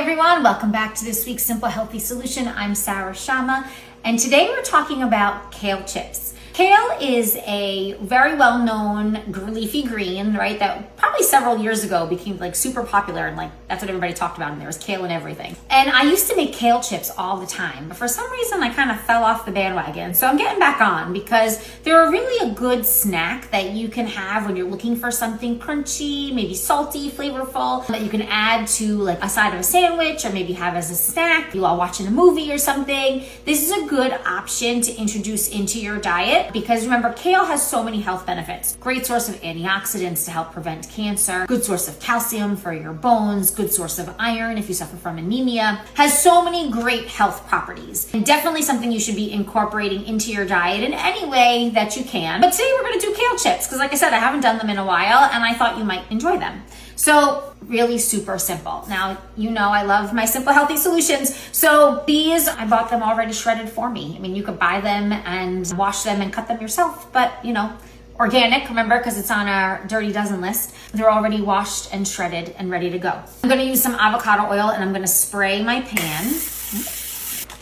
everyone, welcome back to this week's Simple Healthy Solution. I'm Sarah Sharma, and today we're talking about kale chips. Kale is a very well-known leafy green, right, that probably several years ago became like super popular, and like that's what everybody talked about, and there was kale and everything. And I used to make kale chips all the time, but for some reason I kind of fell off the bandwagon. So I'm getting back on because they're really a good snack that you can have when you're looking for something crunchy, maybe salty, flavorful, that you can add to like a side of a sandwich or maybe have as a snack while watching a movie or something. This is a good option to introduce into your diet because remember, kale has so many health benefits. Great source of antioxidants to help prevent cancer, good source of calcium for your bones, good source of iron if you suffer from anemia, has so many great health properties, and definitely something you should be incorporating into your diet in any way that you can. But today we're going to do kale chips because like I said, I haven't done them in a while and I thought you might enjoy them. So really super simple. Now, you know I love my Simple Healthy Solutions. So these, I bought them already shredded for me. I mean, you could buy them and wash them and cut them yourself, but you know, organic, remember, because it's on our Dirty Dozen list. They're already washed and shredded and ready to go. I'm gonna use some avocado oil and I'm gonna spray my pan.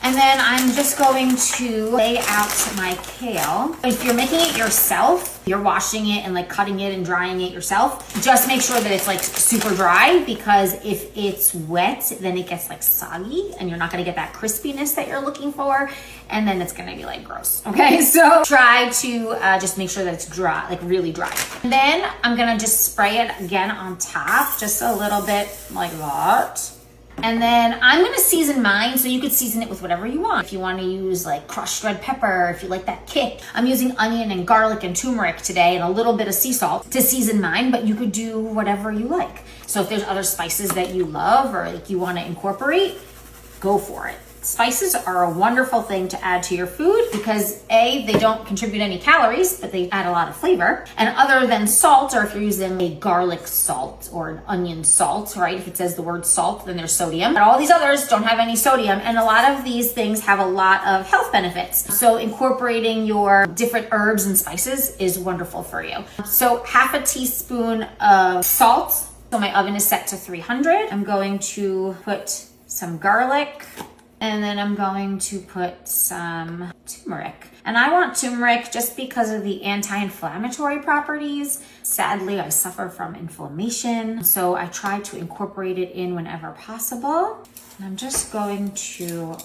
And then I'm just going to lay out my kale. If you're making it yourself, you're washing it and like cutting it and drying it yourself, just make sure that it's like super dry, because if it's wet, then it gets like soggy and you're not gonna get that crispiness that you're looking for. And then it's gonna be like gross, okay? So try to just make sure that it's dry, like really dry. And then I'm gonna just spray it again on top, just a little bit like that. And then I'm gonna season mine, so you could season it with whatever you want. If you wanna use like crushed red pepper, if you like that kick. I'm using onion and garlic and turmeric today and a little bit of sea salt to season mine, but you could do whatever you like. So if there's other spices that you love or like you wanna incorporate, go for it. Spices are a wonderful thing to add to your food because A, they don't contribute any calories, but they add a lot of flavor. And other than salt, or if you're using a garlic salt or an onion salt, right? If it says the word salt, then there's sodium. But all these others don't have any sodium. And a lot of these things have a lot of health benefits. So incorporating your different herbs and spices is wonderful for you. So half a teaspoon of salt. So my oven is set to 300. I'm going to put some garlic. And then I'm going to put some turmeric. And I want turmeric just because of the anti-inflammatory properties. Sadly, I suffer from inflammation, so I try to incorporate it in whenever possible. And I'm just going to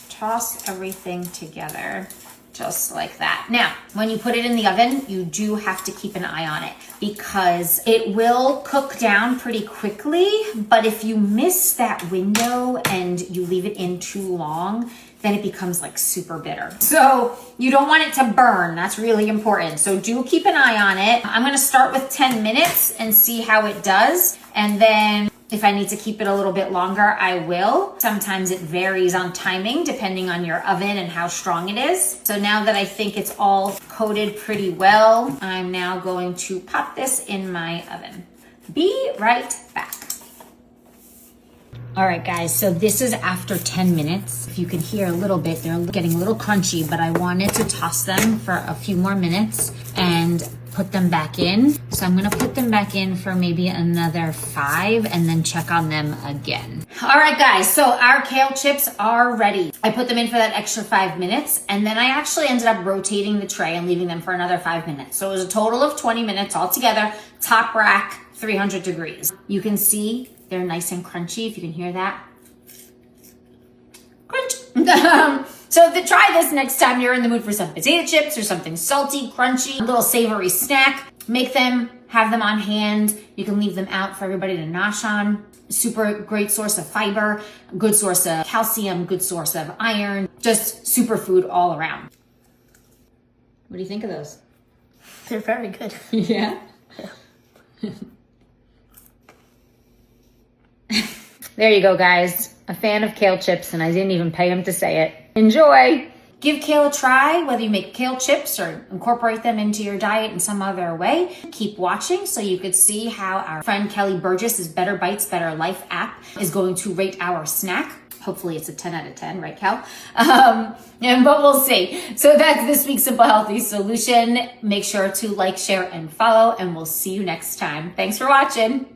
toss everything together just like that. Now, when you put it in the oven, you do have to keep an eye on it because it will cook down pretty quickly. But if you miss that window and you leave it in too long, then it becomes like super bitter. So you don't want it to burn. That's really important. So do keep an eye on it. I'm gonna start with 10 minutes and see how it does. And then if I need to keep it a little bit longer, I will. Sometimes it varies on timing depending on your oven and how strong it is. So now that I think it's all coated pretty well, I'm now going to pop this in my oven. Be right back. All right, guys, so this is after 10 minutes. If you can hear a little bit, they're getting a little crunchy, but I wanted to toss them for a few more minutes and put them back in. So I'm gonna put them back in for maybe another 5 and then check on them again. All right, guys, so our kale chips are ready. I put them in for that extra 5 minutes, and then I actually ended up rotating the tray and leaving them for another 5 minutes. So it was a total of 20 minutes altogether, top rack, 300 degrees. You can see they're nice and crunchy, if you can hear that. Crunch. So try this next time you're in the mood for some potato chips or something salty, crunchy, a little savory snack. Make them, have them on hand. You can leave them out for everybody to nosh on. Super great source of fiber, good source of calcium, good source of iron, just superfood all around. What do you think of those? They're very good. Yeah? There you go, guys. A fan of kale chips, and I didn't even pay him to say it. Enjoy! Give kale a try, whether you make kale chips or incorporate them into your diet in some other way. Keep watching so you could see how our friend Kelly Burgess's Better Bites, Better Life app is going to rate our snack. Hopefully it's a 10 out of 10, right, Cal? But we'll see. So that's this week's Simple Healthy Solution. Make sure to like, share, and follow, and we'll see you next time. Thanks for watching.